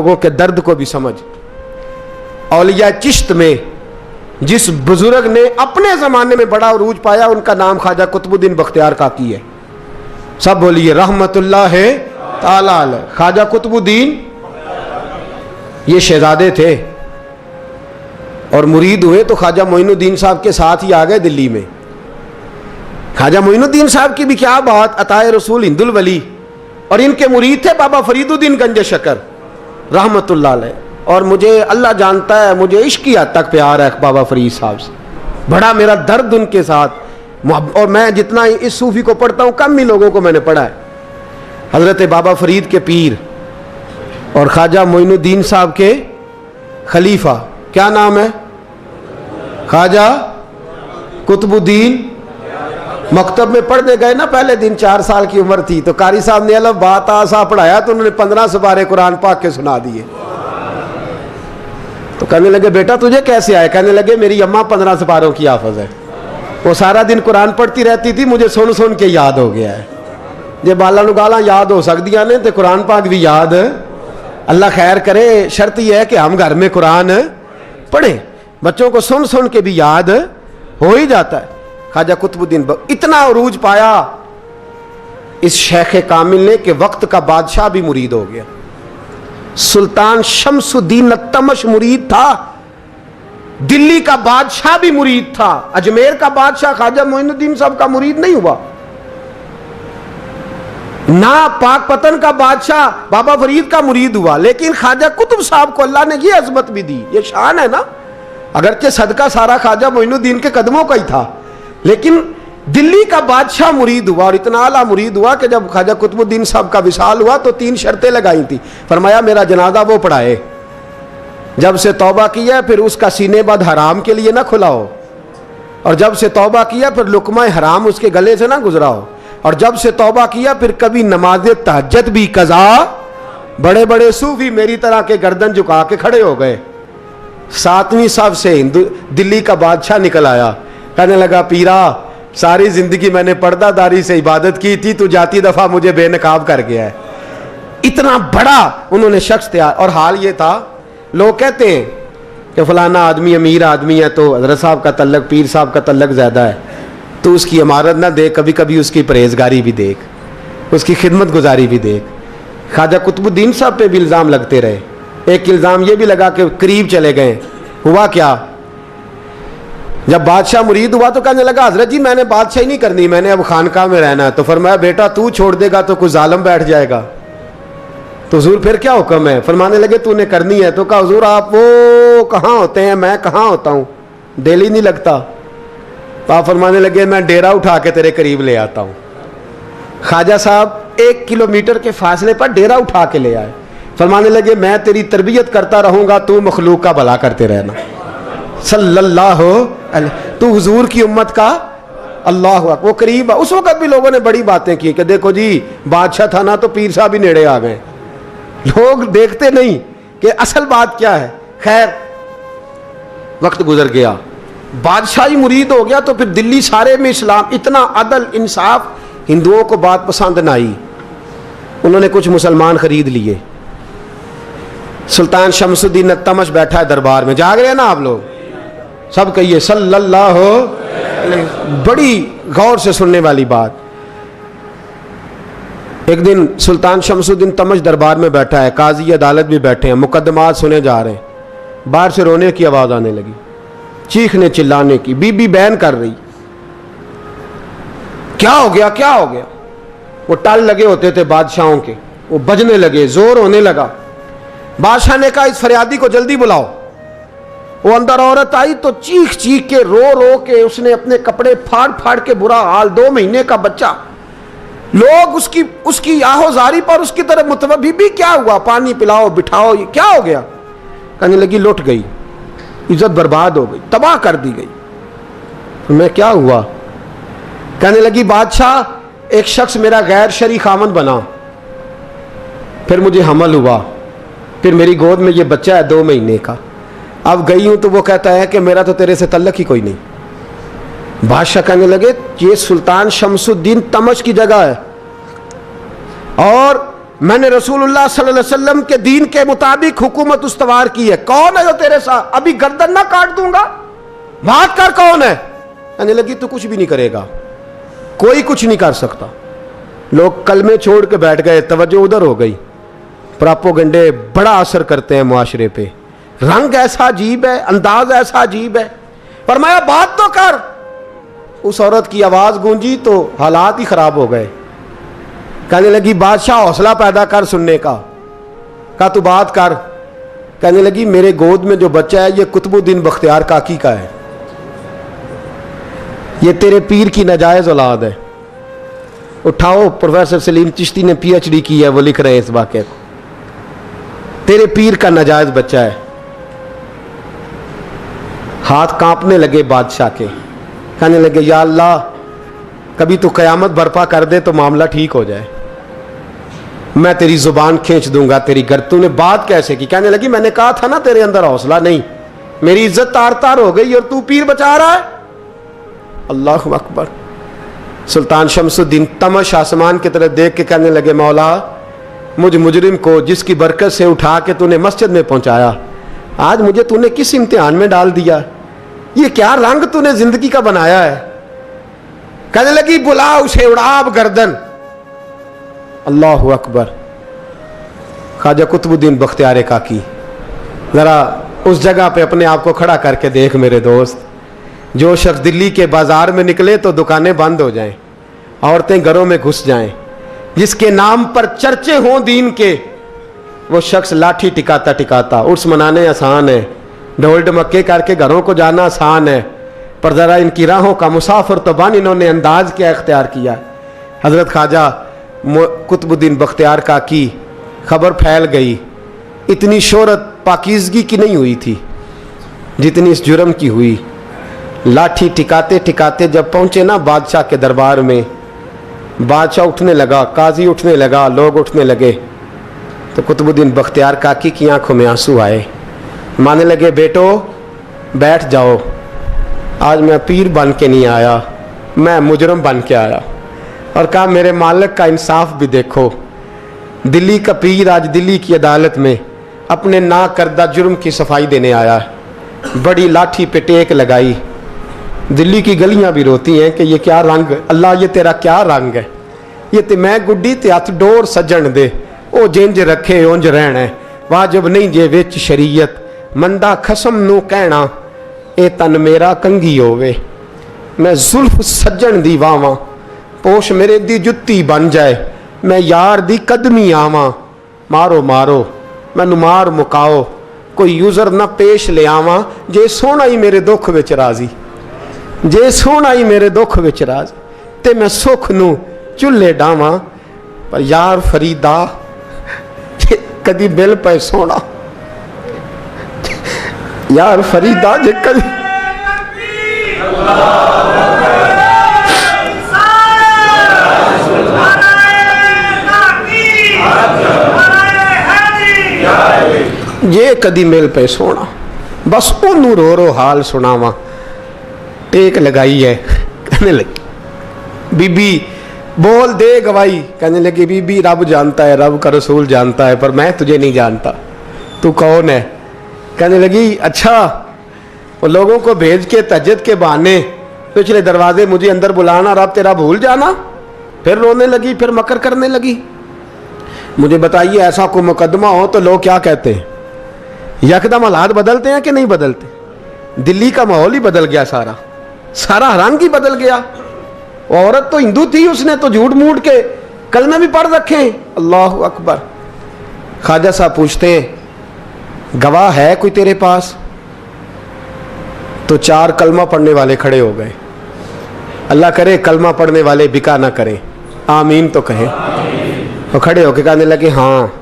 लोगों के दर्द को भी समझ। औलिया चिश्त में जिस बुजुर्ग ने अपने ज़माने में बड़ा उरूज पाया, उनका नाम ख्वाजा कुतुबुद्दीन बख्तियार काकी है। सब बोलिए रहमतुल्लाह ताला अलैह। ख्वाजा कुतुबुद्दीन ये शहजादे थे और मुरीद हुए तो ख्वाजा मोइनुद्दीन साहब के साथ ही आ गए दिल्ली में। ख्वाजा मोइनुद्दीन साहब की भी क्या बात, अताए रसूल हिंदुल वली, और इनके मुरीद थे बाबा फरीदुद्दीन गंज शकर रहमतुल्लाह अलैह। और मुझे अल्लाह जानता है, मुझे इश्क की हद तक प्यार है बाबा फरीद साहब से, बड़ा मेरा दर्द उनके साथ। और मैं जितना इस सूफी को पढ़ता हूँ कम ही लोगों को मैंने पढ़ा है। हजरत बाबा फरीद के पीर और ख्वाजा मोइनुद्दीन साहब के खलीफा, क्या नाम है? ख्वाजा कुतुबुद्दीन। मकतब में पढ़ने गए ना, पहले दिन 4 साल की उम्र थी, तो कारी साहब ने अलग बात आसा पढ़ाया तो उन्होंने 15 सुपारे कुरान पाक के सुना दिए। तो कहने लगे बेटा तुझे कैसे आए? कहने लगे मेरी अम्मा 15 सुपारों की हाफिज है, वो सारा दिन कुरान पढ़ती रहती थी, मुझे सुन सुन के याद हो गया है। जे बाला नु गाला याद हो सकदियां ने तो कुरान पाक भी याद, अल्लाह खैर करे। शर्त यह है कि हम घर में कुरान पढ़ें, बच्चों को सुन सुन के भी याद हो ही जाता है। ख्वाजा कुतुबुद्दीन इतना उरूज पाया इस शेख कामिल ने कि वक्त का बादशाह भी मुरीद हो गया। सुल्तान शमसुद्दीन तमश मुरीद था, दिल्ली का बादशाह भी मुरीद था, अजमेर का बादशाह ख्वाजा मोइनुद्दीन साहब का मुरीद नहीं हुआ ना, पाकपतन का बादशाह बाबा फरीद का मुरीद हुआ। लेकिन ख्वाजा कुतुब साहब को अल्लाह ने ये अजमत भी दी, ये शान है ना। अगरचे सदका सारा ख्वाजा मोइनुद्दीन के कदमों का ही था, लेकिन दिल्ली का बादशाह मुरीद हुआ और इतना आला मुरीद हुआ कि जब ख्वाजा कुतुबुद्दीन साहब का विसाल हुआ तो 3 शर्तें लगाई थी। फरमाया मेरा जनाजा वो पढ़ाए, जब से तौबा किया फिर उसका सीनेबद हराम के लिए ना खुला हो, और जब से तौबा किया फिर लुकमा हराम उसके गले से ना गुजरा हो, और जब से तौबा किया फिर कभी नमाज तहज्जुद भी कज़ा। बड़े बड़े सूफी मेरी तरह के गर्दन झुका के खड़े हो गए। 7वीं साहब से दिल्ली का बादशाह निकल आया, कहने लगा पीरा सारी जिंदगी मैंने पर्दादारी से इबादत की थी, तू जाती दफा मुझे बेनकाब कर गया है। इतना बड़ा उन्होंने शख्स तैयार। और हाल ये था, लोग कहते हैं कि फलाना आदमी अमीर आदमी है तो हजरत साहब का तल्लक, पीर साहब का तल्लक ज्यादा है, तो उसकी इमारत ना देख, कभी कभी उसकी परहेजगारी भी देख, उसकी खिदमत गुजारी भी देख। ख्वाजा कुतुबुद्दीन साहब पे भी इल्ज़ाम लगते रहे। एक इल्ज़ाम ये भी लगा कि करीब चले गए। हुआ क्या, जब बादशाह मुरीद हुआ तो कहने लगा हजरत जी मैंने बादशाही नहीं करनी, मैंने अब खानकाह में रहना है। तो फरमाया बेटा तू छोड़ देगा तो कोई जालिम बैठ जाएगा। तो हुजूर फिर क्या हुक्म है? फरमाने लगे तूने करनी है। तो कहा हुजूर आप वो कहाँ होते हैं, मैं कहाँ होता हूँ, दिल नहीं लगता। तो आप फरमाने लगे मैं डेरा उठा के तेरे करीब ले आता हूँ। ख्वाजा साहब 1 किलोमीटर के फासले पर डेरा उठा के ले आए। फरमाने लगे मैं तेरी तरबियत करता रहूँगा, तू मखलूक का भला करते रहना। सल्लल्लाहु अलैहि, तू हुजूर की उम्मत का अल्लाह अकबर। वो करीब, उस वक्त भी लोगों ने बड़ी बातें की कि देखो जी बादशाह था ना तो पीर साहब भी नेड़े आ गए। लोग देखते नहीं कि असल बात क्या है। खैर वक्त गुजर गया, बादशाही मुरीद हो गया, तो फिर दिल्ली सारे में इस्लाम, इतना अदल इंसाफ, हिंदुओं को बात पसंद ना आई। उन्होंने कुछ मुसलमान खरीद लिए। सुल्तान शमसुद्दीन तमश बैठा है दरबार में, जाग रहे हैं ना आप लोग, सब कहिए सल्लल्लाहु अलैहि। बड़ी गौर से सुनने वाली बात। एक दिन सुल्तान शमसुद्दीन तमश दरबार में बैठा है, काजी अदालत भी बैठे हैं, मुकदमात सुने जा रहे हैं। बाहर से रोने की आवाज आने लगी, चीखने चिल्लाने की, बीबी बयान कर रही। क्या हो गया, क्या हो गया? वो टल लगे होते थे बादशाहों के, वो बजने लगे, जोर होने लगा। बादशाह ने कहा इस फरियादी को जल्दी बुलाओ। वो अंदर औरत आई तो चीख चीख के, रो रो के उसने अपने कपड़े फाड़ फाड़ के, बुरा हाल, 2 महीने का बच्चा। लोग उसकी आहोजारी पर उसकी तरफ मुतवज्जह, बीबी क्या हुआ, पानी पिलाओ, बिठाओ, ये क्या हो गया? कहने लगी लुट गई, इज्जत बर्बाद हो गई, तबाह कर दी गई। तो मैं क्या हुआ? कहने लगी बादशाह एक शख्स मेरा गैर शरई खामन बना, फिर मुझे हमल हुआ, फिर मेरी गोद में ये बच्चा है 2 महीने का। अब गई हूं तो वो कहता है कि मेरा तो तेरे से तल्लक ही कोई नहीं। बादशाह कहने लगे ये सुल्तान शमसुद्दीन तमश की जगह है और मैंने रसूलुल्लाह सल्लल्लाहु अलैहि वसल्लम के दीन के मुताबिक हुकूमत उस्तवार की है, कौन है जो तेरे साथ? अभी गर्दन ना काट दूंगा, बात कर, कौन है? कहने लगी तू कुछ भी नहीं करेगा, कोई कुछ नहीं कर सकता। लोग कलमे छोड़ के बैठ गए, तवज्जो उधर हो गई। प्रोपेगेंडे बड़ा असर करते हैं मुआशरे पे, रंग ऐसा अजीब है, अंदाज ऐसा अजीब है। फरमाया बात तो कर। उस औरत की आवाज गूंजी तो हालात ही खराब हो गए। कहने लगी बादशाह हौसला पैदा कर सुनने का। कहा तू बात कर। कहने लगी मेरे गोद में जो बच्चा है ये कुतुबुद्दीन बख्तियार काकी का है, ये तेरे पीर की नाजायज औलाद है। उठाओ, प्रोफेसर सलीम चिश्ती ने पीएचडी की है, वो लिख रहे हैं इस वाक़े को। तेरे पीर का नाजायज बच्चा है। हाथ कांपने लगे बादशाह के। कहने लगे या अल्लाह, कभी तू कयामत बर्पा कर दे तो मामला ठीक हो जाए, मैं तेरी जुबान खींच दूंगा तेरी घर। तूने बात कैसे की? कहने लगी मैंने कहा था ना तेरे अंदर हौसला नहीं, मेरी इज्जत तार तार हो गई और तू पीर बचा रहा है। अल्लाह अकबर। सुल्तान शमसुद्दीन तमश आसमान की तरफ देख के कहने लगे मौला, मुझ मुजरिम को जिसकी बरकत से उठा के तूने मस्जिद में पहुंचाया, आज मुझे तूने किस इम्तिहान में डाल दिया? ये क्या रंग तूने जिंदगी का बनाया है? कहने लगी बुला उसे, उड़ाब गर्दन। अल्लाह अकबर। ख्वाजा कुतुबुद्दीन बख्तियार काकी, जरा उस जगह पे अपने आप को खड़ा करके देख मेरे दोस्त। जो शख्स दिल्ली के बाजार में निकले तो दुकानें बंद हो जाएं, औरतें घरों में घुस जाएं, जिसके नाम पर चर्चे हों दीन के, वो शख्स लाठी टिकाता टिकाता। उर्स मनाने आसान है, ढोल ढमक्के करके घरों को जाना आसान है, पर ज़रा इनकी राहों का मुसाफिर तो बन इन्होंने अंदाज क्या इख्तियार किया। हज़रत ख्वाजा कुतुबुद्दीन बख्तियार काकी, खबर फैल गई। इतनी शोहरत पाकीज़गी की नहीं हुई थी जितनी इस जुर्म की हुई। लाठी टिकाते टिकाते जब पहुँचे ना बादशाह के दरबार में, बादशाह उठने लगा, काजी उठने लगा, लोग उठने लगे, तो कुतुबुद्दीन बख्तियार काकी की आंखों में आंसू आए। माने लगे बेटो बैठ जाओ, आज मैं पीर बन के नहीं आया, मैं मुजरम बन के आया। और कहा मेरे मालिक का इंसाफ भी देखो, दिल्ली का पीर आज दिल्ली की अदालत में अपने ना करदा जुर्म की सफाई देने आया। बड़ी लाठी पे टेक लगाई। दिल्ली की गलियां भी रोती हैं कि ये क्या रंग, अल्लाह ये तेरा क्या रंग है? ये ते मैं गुड्डी ते हथ डोर सजन दे, ओ जिंज रखे उंज रहना है, वाजब नहीं जे विच शरीयत, मंदा खसम नू कहना ए तन मेरा कंगी होवे। मैं जुल्फ सज्जन दी वावां, पोश मेरे दी जुत्ती बन जाए, मैं यार दी कदमी आवां। मारो मारो मैनू मार मुकाओ, कोई यूजर ना पेश ले आवां, जे सोहना ही मेरे दुख विच राजी, जे सोहना ही मेरे दुख विच राज, ते मैं सुख नू चुल्हे डावां। पर यार फरीदा कदी बिल पे सोना, यार फरीदा जे कदी ये कदी मिल पे सोना, बस ओनू रो रो हाल सुनावा। टेक लगाई है। कहने लगी बीबी बोल दे गवाही। कहने लगी बीबी रब जानता है, रब का रसूल जानता है, पर मैं तुझे नहीं जानता, तू कौन है? कहने लगी अच्छा, वो लोगों को भेज के तहज्जुद के बहाने पिछले दरवाजे मुझे अंदर बुलाना, रब तेरा भूल जाना। फिर रोने लगी, फिर मकर करने लगी। मुझे बताइए ऐसा कोई मुकदमा हो तो लोग क्या कहते हैं? यकदम हालात बदलते हैं कि नहीं बदलते? दिल्ली का माहौल ही बदल गया, सारा सारा रंग ही बदल गया। औरत तो हिंदू थी, उसने तो झूठ मूठ के कलमे भी पढ़ रखे हैं। अल्लाह अकबर। ख्वाजा साहब पूछते हैं गवाह है कोई तेरे पास? तो 4 कलमा पढ़ने वाले खड़े हो गए। अल्लाह करे कलमा पढ़ने वाले बिका ना करें, आमीन तो कहें। और खड़े होके कहने लगे हाँ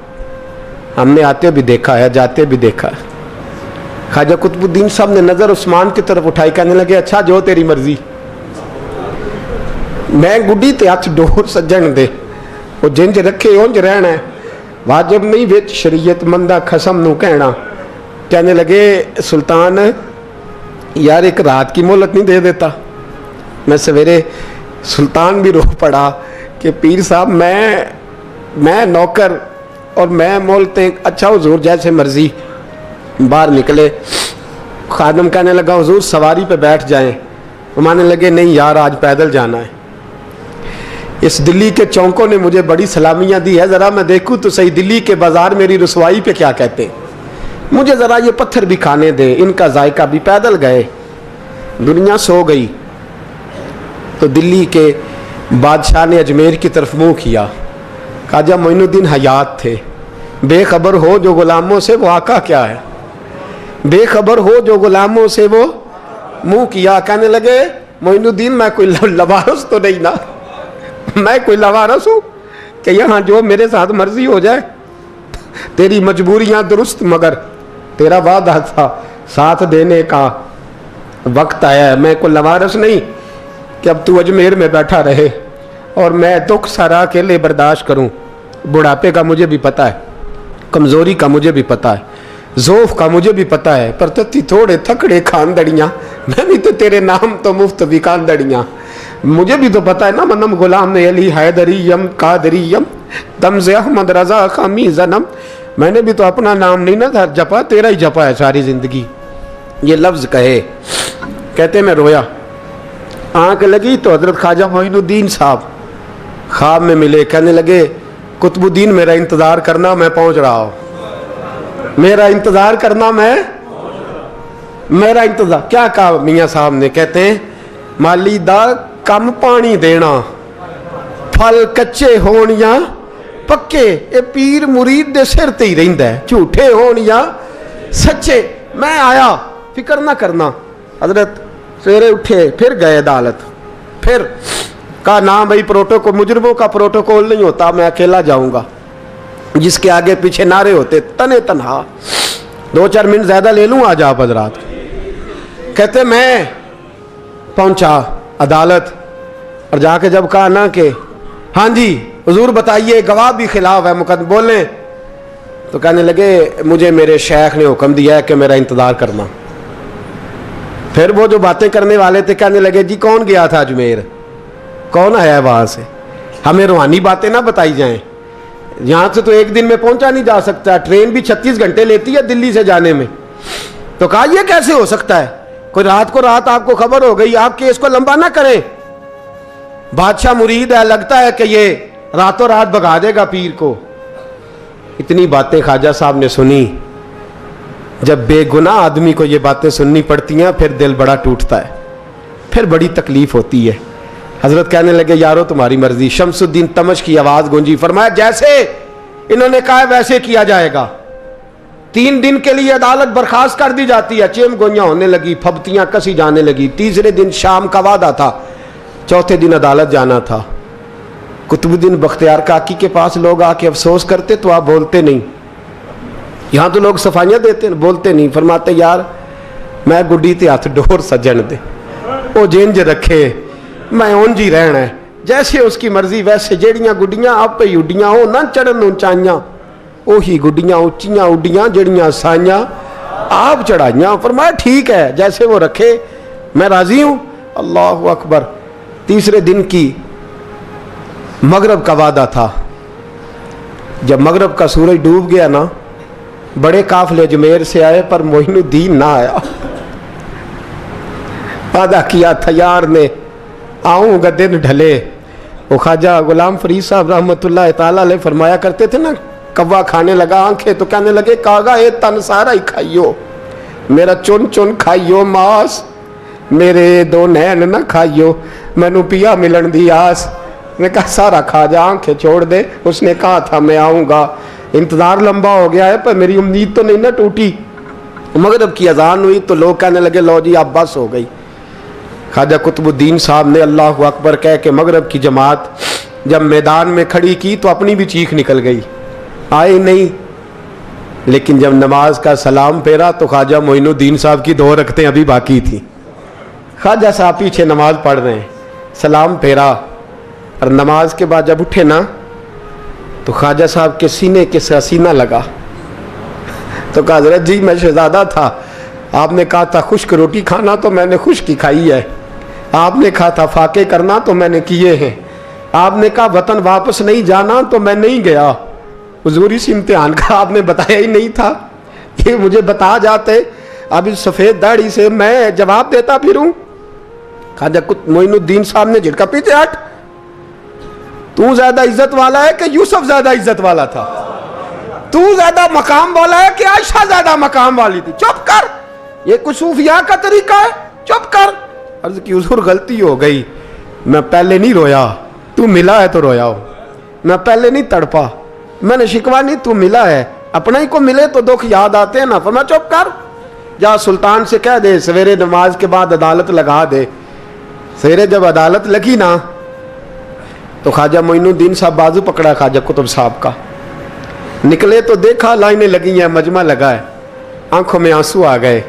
हमने आते भी देखा है, जाते भी देखा है। ख्वाजा कुतुबुद्दीन साहब ने नजर उस्मान की तरफ उठाई, कहने लगे अच्छा जो तेरी मर्जी, मैं गुड्डी ते हथ डोर सज्जन दे, वो जिंज रखे उंज रहना है, वाजिब नहीं विच शरीयत, मंदा खसम नू कहना। कहने लगे सुल्तान यार एक रात की मोहलत नहीं दे देता? मैं सवेरे, सुल्तान भी रो पड़ा कि पीर साहब मैं मैं नौकर और मैं मोलते, अच्छा हुजूर जैसे मर्जी। बाहर निकले, खादम कहने लगा हुजूर सवारी पे बैठ जाएं। वो मानने लगे नहीं यार आज पैदल जाना है। इस दिल्ली के चौंकों ने मुझे बड़ी सलामियाँ दी है, ज़रा मैं देखूँ तो सही दिल्ली के बाज़ार मेरी रसवाई पे क्या कहते हैं। मुझे ज़रा ये पत्थर भी खाने दे, इनका जायका भी। पैदल गए, दुनिया सो गई तो दिल्ली के बादशाह ने अजमेर की तरफ मुँह किया। ख्वाजा मोइनुद्दीन हयात थे। बेखबर हो जो गुलामों से वो आका क्या है, बेखबर हो जो गुलामों से वो मुँह किया। कहने लगे मोइनुद्दीन मैं कोई लवारस तो नहीं ना, मैं कोई लवारस हूँ कि यहाँ जो मेरे साथ मर्जी हो जाए। तेरी मजबूरियाँ दुरुस्त, मगर तेरा वादा था साथ देने का, वक्त आया है। मैं कोई लवारस नहीं कि अब तू अजमेर में बैठा रहे और मैं दुख सारा अकेले बर्दाश्त करूं। बुढ़ापे का मुझे भी पता है, कमज़ोरी का मुझे भी पता है, ज़ोफ़ का मुझे भी पता है, पर तत्ती थोड़े थकड़े खानदड़ियाँ, मैं भी तो तेरे नाम तो मुफ्त भी खानदड़ियाँ। मुझे भी तो पता है ना, मनम गुलाम ने अली हैदरियम कादरियम तमज़ अहमद रज़ा खामी जन्म। मैंने भी तो अपना नाम नहीं ना जपा, तेरा ही जपा है सारी ज़िंदगी। ये लफ्ज़ कहे, कहते मैं रोया। आँख लगी तो हज़रत ख्वाजा मोइनुद्दीन साहब ख्वाब में मिले। कहने लगे कुतुबुद्दीन मेरा इंतज़ार करना, मैं पहुँच रहा हूँ। मेरा इंतज़ार करना, मेरा इंतज़ार। क्या कहा मियाँ साहब ने? कहते हैं माली दा कम पानी देना, फल कच्चे होण या पक्के, ये पीर मुरीद दे सिर ते ही रहिंदा है, झूठे होण या सच्चे। मैं आया, फिक्र ना करना। हजरत सवेरे उठे, फिर गए अदालत। फिर कहा ना भाई प्रोटोकॉल, मुजरमों का प्रोटोकॉल नहीं होता, मैं अकेला जाऊंगा। जिसके आगे पीछे नारे होते तने तनहा। 2-4 मिनट ज़्यादा ले लूँ आज आप हजरात। कहते मैं पहुंचा अदालत और जाके जब कहा ना कि हाँ जी हुजूर बताइए, गवाह भी खिलाफ है, मुकदमा बोले, तो कहने लगे मुझे मेरे शेख ने हुक्म दिया है कि मेरा इंतज़ार करना। फिर वो जो बातें करने वाले थे कहने लगे जी कौन गया था अजमेर, कौन आया है वहाँ से, हमें रूहानी बातें ना बताई जाएं। यहाँ से तो एक दिन में पहुँचा नहीं जा सकता, ट्रेन भी 36 घंटे लेती है दिल्ली से जाने में। तो कहा यह कैसे हो सकता है, कोई रात को रात आपको खबर हो गई, आप केस को लंबा ना करें। बादशाह मुरीद है, लगता है कि ये रातों रात भगा देगा पीर को। इतनी बातें ख्वाजा साहब ने सुनी। जब बेगुनाह आदमी को ये बातें सुननी पड़ती हैं फिर दिल बड़ा टूटता है, फिर बड़ी तकलीफ होती है। हजरत कहने लगे यारो तुम्हारी मर्जी। शमसुद्दीन तमश की आवाज गूंजी, फरमाया जैसे इन्होंने कहा वैसे किया जाएगा। 3 दिन के लिए अदालत बर्खास्त कर दी जाती है। चेम गोइयां होने लगी, फबतियां कसी जाने लगी। तीसरे दिन शाम का वादा था, चौथे दिन अदालत जाना था। कुतुबुद्दीन बख्तियार काकी के पास लोग आके अफसोस करते तो आप बोलते नहीं। यहाँ तो लोग सफाइयाँ देते बोलते नहीं। फरमाते यार मैं गुड्डी ते हथ डोर सजन दे, वो जिंज रखे मैं उंज ही रहना है, जैसे उसकी मर्जी वैसे। जेड़ियां गुड्डियां आप ही उड्डियां हो ना चढ़न उचाइयां, ओही गुड्डियां उच्चियां उड्डियां जेड़ियां साइयां आप चढ़ाइयां। फरमाया ठीक है जैसे वो रखे मैं राजी हूं। अल्लाह अकबर। तीसरे दिन की मगरब का वादा था। जब मगरब का सूरज डूब गया ना, बड़े काफले अजमेर से आए पर मोइनुद्दीन ना आया। वादा किया था यार ने आऊँगा दिन ढले। वो ख्वाजा गुलाम फरीद साहब रहमतुल्लाह ताला अलैह फरमाया करते थे ना, कौवा खाने लगा आंखें तो कहने लगे कागा ये तन सारा ही खाइयो, मेरा चुन चुन खाइयो मास, मेरे 2 नैन ना खाइयो, मैनू पिया मिलन दी आस। मैं कहा सारा खा जा, आंखें छोड़ दे। उसने कहा था मैं आऊँगा, इंतज़ार लंबा हो गया है पर मेरी उम्मीद तो नहीं ना टूटी। मगरब की अजान हुई तो लोग कहने लगे लो जी अब बस हो गई। ख्वाजा कुतुबुद्दीन साहब ने अल्लाह अकबर कह के मगरब की जमात जब मैदान में खड़ी की तो अपनी भी चीख निकल गई, आए नहीं। लेकिन जब नमाज का सलाम फेरा तो ख्वाजा मोइनुद्दीन साहब की 2 रकतें अभी बाकी थी। ख्वाजा साहब पीछे नमाज पढ़ रहे हैं, सलाम फेरा और नमाज के बाद जब उठे ना तो ख्वाजा साहब के सीने के सीना लगा। तो कहा हजरत जी मैं शहजादा था, आपने कहा था खुश्क रोटी खाना तो मैंने खुश्क ही खाई है, आपने कहा था फाके करना तो मैंने किए हैं, आपने कहा वतन वापस नहीं जाना तो मैं नहीं गया। हुजूर इस इम्तिहान का आपने बताया ही नहीं था, ये मुझे बता जाते, अब इस सफेद दाढ़ी से मैं जवाब देता फिरूं। ख्वाजा मोइनुद्दीन साहब ने झिड़का, पीछे हट, तू ज्यादा इज्जत वाला है कि यूसुफ ज्यादा इज्जत वाला था? तू ज्यादा मकाम वाला है कि आयशा ज्यादा मकाम वाली थी? चुप कर, ये कुछ सूफिया का तरीका है, चुप कर। अर्ज की हुजूर गलती हो गई, मैं पहले नहीं रोया, तू मिला है तो रोया हो, मैं पहले नहीं तड़पा, मैंने शिकवा नहीं, तू मिला है, अपना ही को मिले तो दुख याद आते हैं ना। फरमा चुप कर, जा सुल्तान से कह दे सवेरे नमाज के बाद अदालत लगा दे। सवेरे जब अदालत लगी ना तो ख्वाजा मोइनुद्दीन साहब बाजू पकड़ा ख्वाजा कुतुब साहब का, निकले तो देखा लाइनें लगी हैं, मजमा लगा है, आंखों में आंसू आ गए।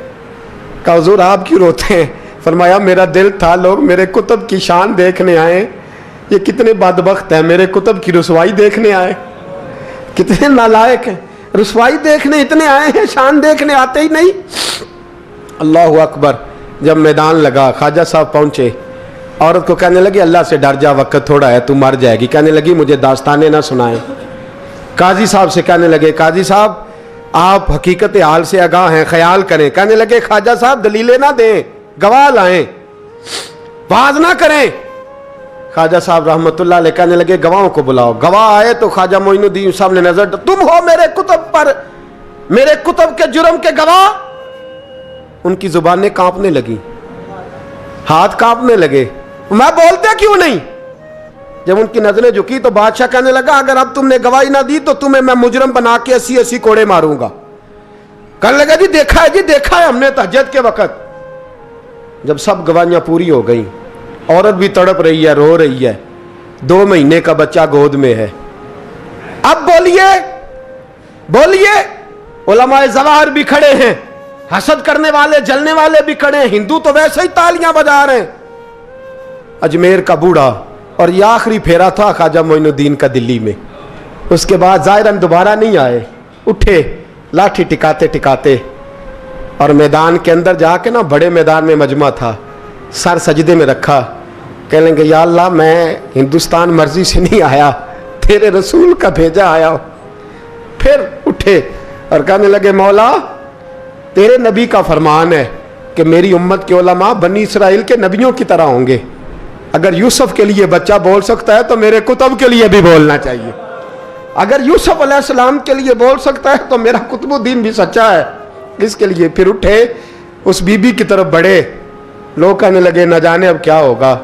कहा हुजूर आप क्यों रोते हैं? फरमाया मेरा दिल था लोग मेरे कुतुब की शान देखने आए, ये कितने बदबख्त हैं, मेरे कुतुब की रुसवाई देखने आए, कितने नालायक हैं, रुसवाई देखने इतने आए हैं, शान देखने आते ही नहीं। अल्लाह अकबर। जब मैदान लगा ख्वाजा साहब पहुंचे, औरत को कहने लगी अल्लाह से डर जा, वक्त थोड़ा है, तू मर जाएगी। कहने लगी मुझे दास्ताने ना सुनाएं। काजी साहब से कहने लगे काजी साहब आप हकीकत हाल से आगाह हैं, ख्याल करें। कहने लगे ख्वाजा साहब दलीलें ना दें, गवाह लाएं, वाज ना करें। ख्वाजा साहब रहमतुल्लाह अलैह कहने लगे गवाहों को बुलाओ। गवाह आए तो ख्वाजा मोइनुद्दीन साहब ने नजर, तुम हो मेरे कुतुब पर, मेरे कुतुब के जुर्म के गवाह। उनकी जुबानें कांपने लगी, हाथ कांपने लगे, मैं बोलते क्यों नहीं? जब उनकी नजरें झुकी तो बादशाह कहने लगा अगर अब तुमने गवाही ना दी तो तुम्हें मैं मुजरम बना के 80-80 कोड़े मारूंगा। कहने लगा जी देखा है, जी देखा है हमने तहज्जुद के वक्त। जब सब गवाहियां पूरी हो गई, औरत भी तड़प रही है, रो रही है, 2 महीने का बच्चा गोद में है। अब बोलिए बोलिए, उलमाए ज़वाहिर भी खड़े हैं, हसद करने वाले जलने वाले भी खड़े हैं, हिंदू तो वैसे ही तालियां बजा रहे हैं। अजमेर का बूढ़ा, और यह आखिरी फेरा था ख्वाजा मोइनुद्दीन का दिल्ली में। उसके बाद ज़ाहिरन दोबारा नहीं आए, उठे लाठी टिकाते टिकाते और मैदान के अंदर जाके ना, बड़े मैदान में मजमा था, सर सजदे में रखा, कहेंगे या अल्लाह मैं हिंदुस्तान मर्जी से नहीं आया, तेरे रसूल का भेजा आया। फिर उठे और कहने लगे मौला तेरे नबी का फरमान है कि मेरी उम्मत के उलमा बनी इसराइल के नबियों की तरह होंगे। अगर यूसुफ के लिए बच्चा बोल सकता है तो मेरे कुतुब के लिए भी बोलना चाहिए। अगर यूसुफ अलैहिस्सलाम के लिए बोल सकता है तो मेरा कुतुबुद्दीन भी सच्चा है, इसके लिए। फिर उठे, उस बीबी की तरफ बढ़े। लोग कहने लगे न जाने अब क्या होगा।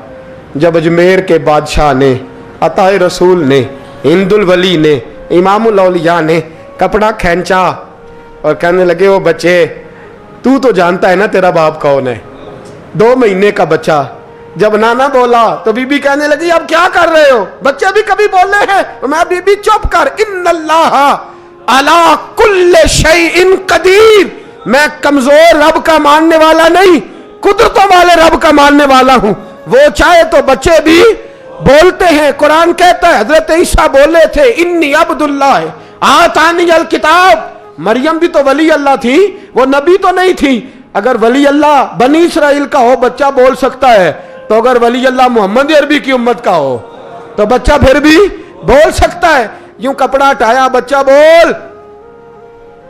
जब अजमेर के बादशाह ने, अताए रसूल ने, हिंदुल वली ने, इमामुल औलिया ने कपड़ा खींचा और कहने लगे वो बच्चे तू तो जानता है ना तेरा बाप कौन है, 2 महीने का बच्चा। जब नाना बोला तो बीबी कहने लगी अब क्या कर रहे हो, बच्चे भी कभी बोले हैं? मैं बीबी चुप कर, इन्नल्लाह अला कुल्ले शैइन कदीर, मैं कमजोर रब का मानने वाला नहीं, कुदरतों वाले रब का मानने वाला हूं। वो चाहे तो बच्चे भी बोलते हैं। कुरान कहता है हजरत ईसा बोले थे इन्नी अब्दुल्लाह आतानी अल किताब। मरियम भी तो वली अल्लाह थी, वो नबी तो नहीं थी। अगर वली अल्लाह बनी इसराइल का हो बच्चा बोल सकता है, तो अगर वली अल्लाह मोहम्मद अरबी की उम्मत का हो तो बच्चा फिर भी बोल सकता है। यूं कपड़ा हटाया, बच्चा बोल।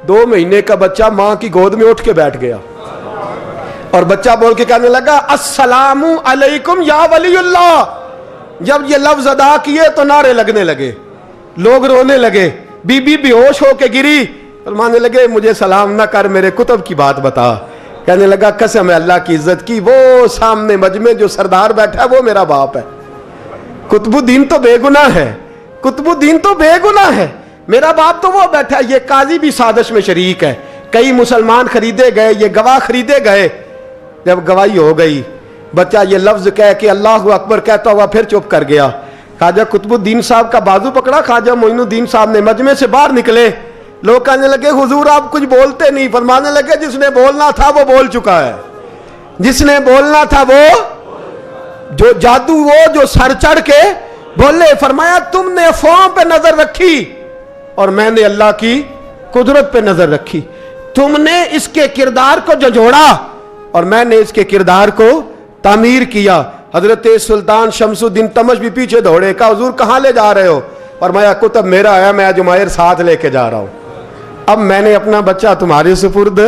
2 महीने का बच्चा मां की गोद में उठ के बैठ गया और बच्चा बोल के कहने लगा अस्सलामु अलैकुम या वलीउल्लाह। जब ये लफ्ज अदा किए तो नारे लगने लगे, लोग रोने लगे, बीबी बेहोश होके गिरी। फरमाने लगे मुझे सलाम ना कर, मेरे कुतुब की बात बता। कहने लगा कसम है अल्लाह की इज्जत की, वो सामने मजमे जो सरदार बैठा है वो मेरा बाप है। कुतुबुद्दीन तो बेगुनाह है, कुतुबुद्दीन तो बेगुनाह है, मेरा बाप तो वो बैठा है। ये काजी भी साजिश में शरीक है, कई मुसलमान खरीदे गए, ये गवाह खरीदे गए। जब गवाही हो गई, बच्चा ये लफ्ज कह के अल्लाह अकबर कहता हुआ फिर चुप कर गया। ख्वाजा कुतुबुद्दीन साहब का बाजू पकड़ा, ख्वाजा मोइनुद्दीन साहब ने मजमे से बाहर निकले। लोग कहने लगे हुजूर आप कुछ बोलते नहीं। फरमाने लगे जिसने बोलना था वो बोल चुका है, जिसने बोलना था वो, जो जादू वो जो सर चढ़ के बोले। फरमाया तुमने अफवाहों पे नजर रखी और मैंने अल्लाह की कुदरत पे नजर रखी। तुमने इसके किरदार को झंझोड़ा और मैंने इसके किरदार को तामीर किया। हजरत सुल्तान शमसुद्दीन तमश भी पीछे दौड़े, कहा हुजूर कहाँ ले जा रहे हो? और मैं कुतुब मेरा है, मैं जुमैर साथ लेके जा रहा हूँ। अब मैंने अपना बच्चा तुम्हारे सुपुर्द,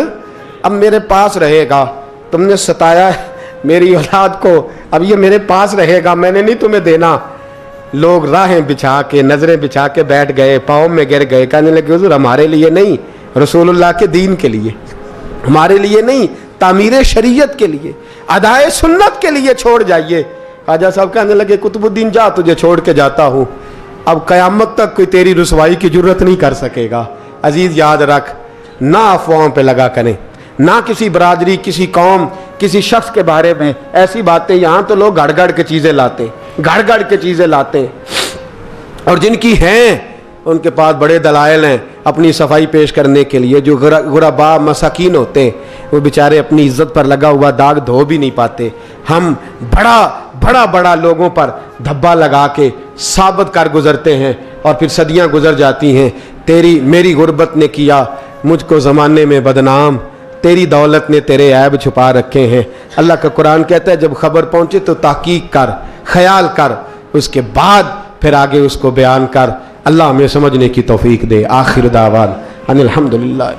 अब मेरे पास रहेगा। तुमने सताया है मेरी औलाद को, अब ये मेरे पास रहेगा, मैंने नहीं तुम्हें देना। लोग राहें बिछा के, नजरें बिछा के बैठ गए, पाँव में गिर गए, कहने लगे हुजूर हमारे लिए नहीं, रसूलुल्लाह के दीन के लिए, हमारे लिए नहीं, तामीर शरीयत के लिए, अदाए सुन्नत के लिए छोड़ जाइए। ख्वाजा साहब कहने लगे कुतुबुद्दीन जा, तुझे छोड़ के जाता हूँ, अब कयामत तक कोई तेरी रुसवाई की जरूरत नहीं कर सकेगा। अजीज याद रख, ना अफवाहों पे लगा करें, ना किसी बरादरी, किसी कौम, किसी शख्स के बारे में ऐसी बातें। यहाँ तो लोग गड़ के चीज़ें लाते, गड़ के चीज़ें लाते, और जिनकी हैं उनके पास बड़े दलाइल हैं अपनी सफाई पेश करने के लिए। जो गुरबा मसाकीन होते हैं वो बेचारे अपनी इज्जत पर लगा हुआ दाग धो भी नहीं पाते। हम बड़ा लोगों पर धब्बा लगा के साबित कर गुजरते हैं, और फिर सदियां गुजर जाती हैं। तेरी मेरी गुर्बत ने किया मुझको ज़माने में बदनाम, तेरी दौलत ने तेरे ऐब छुपा रखे हैं। अल्लाह का कुरान कहता है जब खबर पहुंचे तो तहकीक कर, ख्याल कर, उसके बाद फिर आगे उसको बयान कर। अल्लाह हमें समझने की तौफीक दे। आखिर दावान अनिल हम्दुलिल्लाह।